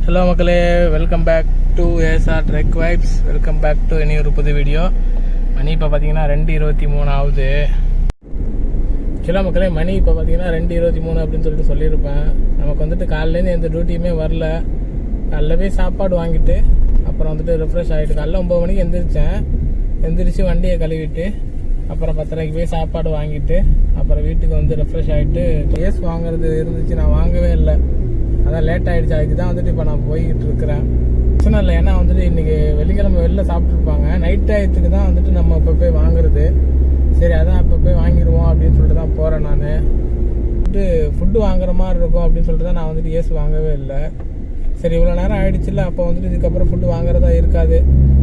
Hello மக்களே, welcome back to ASR trek vibes. Welcome back to இனி ஒரு புது வீடியோ. மணி இப்போ பார்த்தீங்கன்னா 2:23 ஆகுது. சில மக்களே, மணி இப்போ பார்த்தீங்கன்னா 2:23 அப்படின்னு சொல்லிட்டு சொல்லியிருப்பேன். நமக்கு வந்துட்டு காலையிலேருந்து எந்த டியூட்டியுமே வரல. காலைல போய் சாப்பாடு வாங்கிட்டு அப்புறம் வந்துட்டு ரெஃப்ரெஷ் ஆகிட்டு காலைல 9 மணிக்கு எந்திரிச்சு வண்டியை கழுவிட்டு அப்புறம் 10:30 போய் சாப்பாடு வாங்கிட்டு அப்புறம் வீட்டுக்கு வந்து ரெஃப்ரெஷ் ஆகிட்டு கேஸ் வாங்குறது இருந்துச்சு. நான் வாங்கவே இல்லை, அதான் லேட் ஆகிடுச்சு. அதுக்கு தான் வந்துட்டு இப்போ நான் போய்கிட்டு இருக்கிறேன். பிரச்சனை இல்லை, ஏன்னா வந்துட்டு இன்றைக்கி வெள்ளிக்கிழமை வெளில சாப்பிட்ருப்பாங்க. நைட் டயத்துக்கு தான் வந்துட்டு நம்ம இப்போ போய் வாங்குறது. சரி, அதான் இப்போ போய் வாங்கிடுவோம் அப்படின்னு சொல்லிட்டு தான் போகிறேன். நான் வந்துட்டு ஃபுட்டு வாங்குற மாதிரி இருக்கும் அப்படின்னு சொல்லிட்டு தான் நான் வந்துட்டு ஏசு வாங்கவே இல்லை. சரி, இவ்வளோ நேரம் ஆகிடுச்சுல்ல, அப்போ வந்துட்டு இதுக்கப்புறம் ஃபுட்டு வாங்குறதா இருக்காது,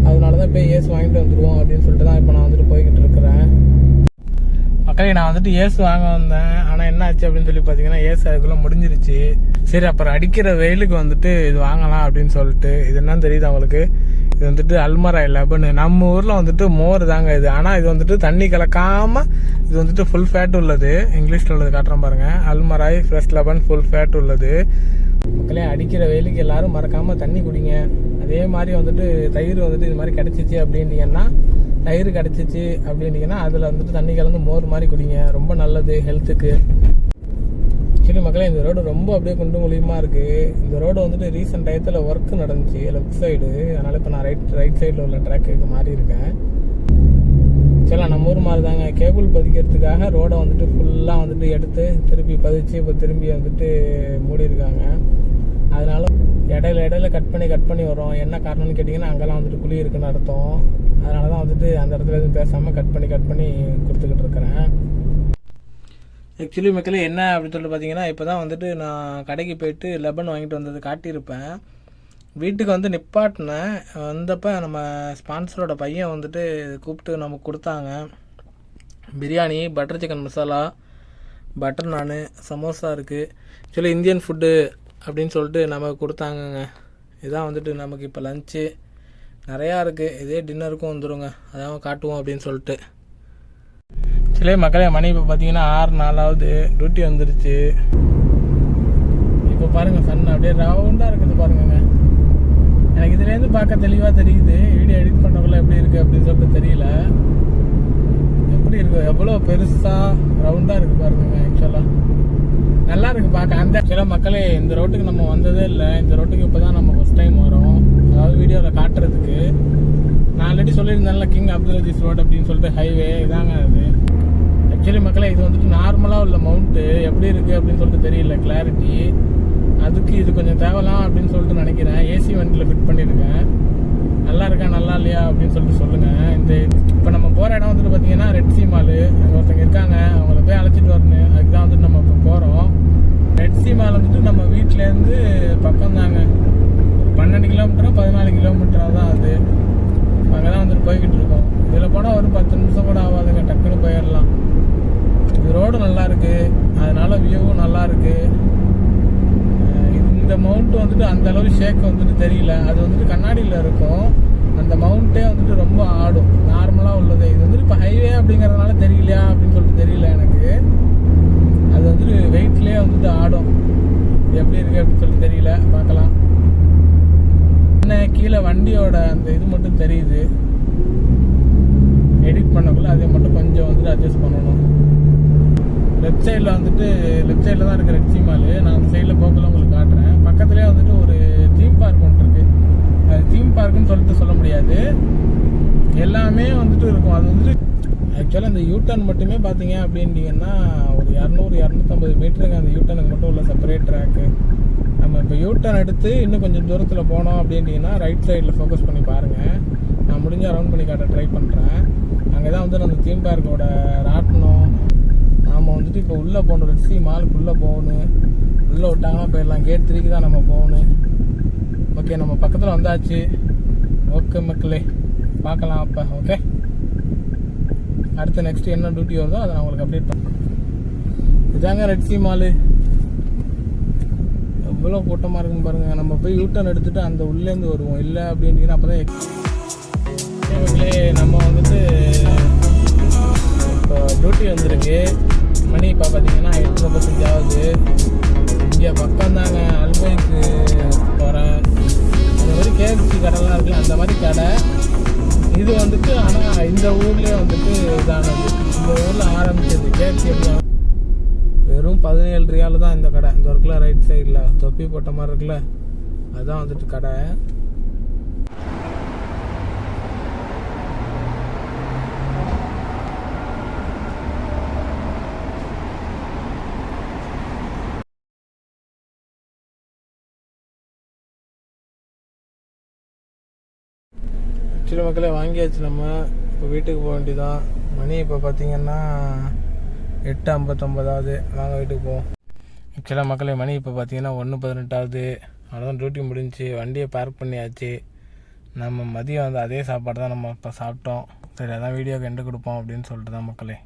அதனால தான் போய் ஏசு வாங்கிட்டு வந்துடுவோம் அப்படின்னு சொல்லிட்டு தான் இப்போ நான் வந்துட்டு போய்கிட்டு இருக்கிறேன். மக்களே, நான் வந்துட்டு ஏசு வாங்க வந்தேன். ஆனால் என்ன ஆச்சு அப்படின்னு சொல்லி பார்த்தீங்கன்னா ஏசு அதுக்குள்ளே முடிஞ்சிருச்சு. சரி, அப்புறம் அடிக்கிற வெயிலுக்கு வந்துட்டு இது வாங்கலாம் அப்படின்னு சொல்லிட்டு, இது என்னன்னு தெரியுது அவங்களுக்கு, இது வந்துட்டு அல்மராய் லெபனு. நம்ம ஊரில் வந்துட்டு மோர் தாங்க இது. ஆனால் இது வந்துட்டு தண்ணி கலக்காமல் இது வந்துட்டு ஃபுல் ஃபேட் உள்ளது. இங்கிலீஷில் உள்ளது காட்டுறேன் பாருங்கள், அல்மராய் ஃப்ரெஷ் லெபன் ஃபுல் ஃபேட் உள்ளது. மக்களே, அடிக்கிற வெயிலுக்கு எல்லாரும் மறக்காமல் தண்ணி குடிங்க. அதே மாதிரி வந்துட்டு தயிர் வந்துட்டு இது மாதிரி கிடச்சிச்சு அப்படின்னீங்கன்னா, தயிர் கிடச்சிச்சு அப்படின்னீங்கன்னா அதில் வந்துட்டு தண்ணி கலந்து மோர் மாதிரி குடிங்க. ரொம்ப நல்லது ஹெல்த்துக்கு. சரி மக்களே, இந்த ரோடு ரொம்ப அப்படியே குண்டு குழியுமாக இருக்குது. இந்த ரோடு வந்துட்டு ரீசெண்ட் டயத்தில் ஒர்க் நடந்துச்சு லெஃப்ட் சைடு. அதனால் இப்போ நான் ரைட் சைடில் உள்ள ட்ராக்கு மாறி இருக்கேன். சரி, நம்ம ஊர் மாதிரி தாங்க, கேபிள் பதிக்கிறதுக்காக ரோடை வந்துட்டு ஃபுல்லாக வந்துட்டு எடுத்து திருப்பி பதிச்சு இப்போ திரும்பி வந்துட்டு மூடி இருக்காங்க. அதனால இடையில கட் பண்ணி வரும். என்ன காரணம்னு கேட்டிங்கன்னா, அங்கெல்லாம் வந்துட்டு குழி இருக்குன்னு அர்த்தம். அதனால தான் வந்துட்டு அந்த இடத்துல எதுவும் பேசாமல் கட் பண்ணி கொடுத்துக்கிட்டு இருக்கிறேன். ஆக்சுவலி மக்களே, என்ன அப்படின்னு சொல்லிட்டு பார்த்தீங்கன்னா, இப்போ தான் வந்துட்டு நான் கடைக்கு போயிட்டு லெபன் வாங்கிட்டு வந்தது காட்டியிருப்பேன். வீட்டுக்கு வந்து நிப்பாட்டினேன். வந்தப்போ நம்ம ஸ்பான்சரோட பையன் வந்துட்டு கூப்பிட்டு நமக்கு கொடுத்தாங்க. Biryani, butter chicken masala, butter நான், சமோசா இருக்குது. ஆக்சுவலி இந்தியன் ஃபுட்டு அப்படின்னு சொல்லிட்டு நமக்கு கொடுத்தாங்கங்க. இதுதான் வந்துட்டு நமக்கு இப்போ லஞ்சு. நிறையா இருக்குது, இதே டின்னருக்கும் வந்துடுங்க. அதான் காட்டுவோம் அப்படின்னு சொல்லிட்டு. சில மக்களே, மணி இப்போ பார்த்தீங்கன்னா 6:04 ஆகுது. டியூட்டி வந்துருச்சு. இப்போ பாருங்கள், சன் அப்படியே ரவுண்டாக இருக்குது பாருங்கங்க. எனக்கு இதுலேருந்து பார்க்க தெளிவாக தெரியுது. வீடியோ எடிட் பண்ணுறவங்கள எப்படி இருக்குது அப்படின்னு சொல்லிட்டு தெரியல. எப்படி இருக்குது, எவ்வளோ பெருசாக ரவுண்டாக இருக்குது பாருங்கங்க. ஆக்சுவலாக நல்லா இருக்குது பார்க்க. அந்த சில மக்களே, இந்த ரோட்டுக்கு நம்ம வந்ததே இல்லை. இந்த ரோட்டுக்கு இப்போ தான் நம்ம ஃபஸ்ட் டைம் வரோம், அதாவது வீடியோவில் காட்டுறதுக்கு. நான் ஆல்ரெடி சொல்லியிருந்தேன்ல, கிங் அப்துல் அஜீஸ் ரோடு அப்படின்னு சொல்லிட்டு ஹைவே இதாங்க அது. ஆக்சுவலி மக்களே, இது வந்துட்டு நார்மலாக உள்ள மவுண்ட்டு எப்படி இருக்குது அப்படின்னு சொல்லிட்டு தெரியல கிளாரிட்டி. அதுக்கு இது கொஞ்சம் தேவலாம் அப்படின்னு சொல்லிட்டு நினைக்கிறேன். ஏசி வண்டியில் ஃபிட் பண்ணியிருக்கேன். நல்லா இருக்கா நல்லா இல்லையா அப்படின்னு சொல்லிட்டு சொல்லுங்கள். இந்த இப்போ நம்ம போகிற இடம் வந்துட்டு பார்த்தீங்கன்னா ரெட் சி மாலு. அங்கே ஒருத்தங்க இருக்காங்க, அவங்கள போய் அழைச்சிட்டு வரணும். அதுக்கு தான் வந்துட்டு நம்ம இப்போ போகிறோம். ரெட் சி மால் வந்துட்டு நம்ம வீட்டிலேருந்து பக்கம் தாங்க, ஒரு 12 கிலோமீட்டரோ 14 கிலோமீட்டராக தான் அது. அங்கே தான் வந்துட்டு போய்கிட்டு இருக்கோம். இதில் போனால் ஒரு 10 நிமிஷம் கூட ஆகாதுங்க, டக்குன்னு போயிடலாம். இது ரோடு நல்லா இருக்குது, அதனால வியூவும் நல்லா இருக்குது. இந்த மவுண்ட் வந்துட்டு அந்த அளவு ஷேக் வந்துட்டு தெரியல. அது வந்துட்டு கண்ணாடியில் இருக்கும். அந்த மவுண்ட்டே வந்துட்டு ரொம்ப ஆடும் நார்மலாக உள்ளது. இது வந்துட்டு இப்போ ஹைவே அப்படிங்கிறதுனால தெரியலையா அப்படின்னு சொல்லிட்டு தெரியல எனக்கு. அது வந்துட்டு வெயிட்லேயே வந்துட்டு ஆடும். எப்படி இருக்குது அப்படின்னு சொல்லிட்டு தெரியல, பார்க்கலாம். என்ன கீழே வண்டியோட அந்த இது மட்டும் தெரியுது. எடிட் பண்ணக்குள்ள அதை மட்டும் கொஞ்சம் வந்துட்டு அட்ஜஸ்ட் பண்ணணும். லெஃப்ட் சைடில் தான் இருக்குது ரெட் சி மாலு. நான் அந்த சைடில் போக்கல உங்களுக்கு காட்டுறேன். பக்கத்துலேயே வந்துட்டு ஒரு தீம் பார்க் ஒன்று இருக்குது. அது தீம் பார்க்குன்னு சொல்லிட்டு சொல்ல முடியாது, எல்லாமே வந்துட்டு இருக்கும். அது வந்துட்டு ஆக்சுவலாக அந்த யூட்டர்ன் மட்டுமே பார்த்தீங்க அப்படின்ட்டிங்கன்னா ஒரு 200-250 மீட்டருக்கு அந்த யூட்டனுக்கு மட்டும் உள்ள செப்பரேட் ட்ராக்கு. நம்ம இப்போ யூட்டர்ன் எடுத்து இன்னும் கொஞ்சம் தூரத்தில் போனோம் அப்படின்ட்டிங்கன்னா ரைட் சைடில் ஃபோக்கஸ் பண்ணி பாருங்கள். நான் முடிஞ்சால் ரவுண்ட் பண்ணி காட்ட ட்ரை பண்ணுறேன். அங்கே தான் வந்துட்டு அந்த தீம் பார்க்கோட ராட்டணும். நாம் வந்துட்டு இப்போ உள்ளே போகணும், ரெட் சி மாலுக்குள்ளே போகணும். உள்ளே விட்டாங்கன்னா போயிடலாம். கேட் 3க்கு தான் நம்ம போகணும். ஓகே, நம்ம பக்கத்தில் வந்தாச்சு. ஓகே மக்களே, பார்க்கலாம் அப்போ. ஓகே, அடுத்து நெக்ஸ்ட்டு என்ன டியூட்டி வருதோ அதை நான் உங்களுக்கு அப்டேட் பண்ணுறேன். இதாங்க ரெட் சி மாலு. எவ்வளோ கூட்டமாக இருக்குன்னு பாருங்கள். நம்ம போய் யூட்டர்ன் எடுத்துகிட்டு அந்த உள்ளேருந்து வருவோம். இல்லை அப்படின்ட்டிங்கன்னா அப்போ தான் மக்களே, நம்ம வந்துட்டு இப்போ டியூட்டி வந்திருக்கு. மணி இப்போ பார்த்தீங்கன்னா 8:35 ஆகுது. இங்கே பக்கம் தாங்க, அல்பைக்கு போகிறேன். 17 ரியால் தான் இந்த கடை. இந்த இருக்குல்ல ரைட் சைடில் தொப்பி போட்ட மாதிரி இருக்குல்ல, அதுதான் வந்துட்டு கடை. ஆக்சுவலி மக்களே வாங்கியாச்சு. நம்ம இப்போ வீட்டுக்கு போக வேண்டியதான். மணி இப்போ பார்த்தீங்கன்னா 8:59 ஆகுது. வாங்க வீட்டுக்கு போவோம். ஆக்சுவலாக மக்களே மணி இப்போ பார்த்தீங்கன்னா 1:18 ஆகுது. அவ்வளோதான், டியூட்டி முடிஞ்சு வண்டியை பார்க் பண்ணியாச்சு. நம்ம மதியம் வந்து அதே சாப்பாடு தான் நம்ம இப்போ சாப்பிட்டோம். சரி, அதான் வீடியோக்கு எண்டு கொடுப்போம் அப்படின்னு சொல்லிட்டு தான் மக்களே.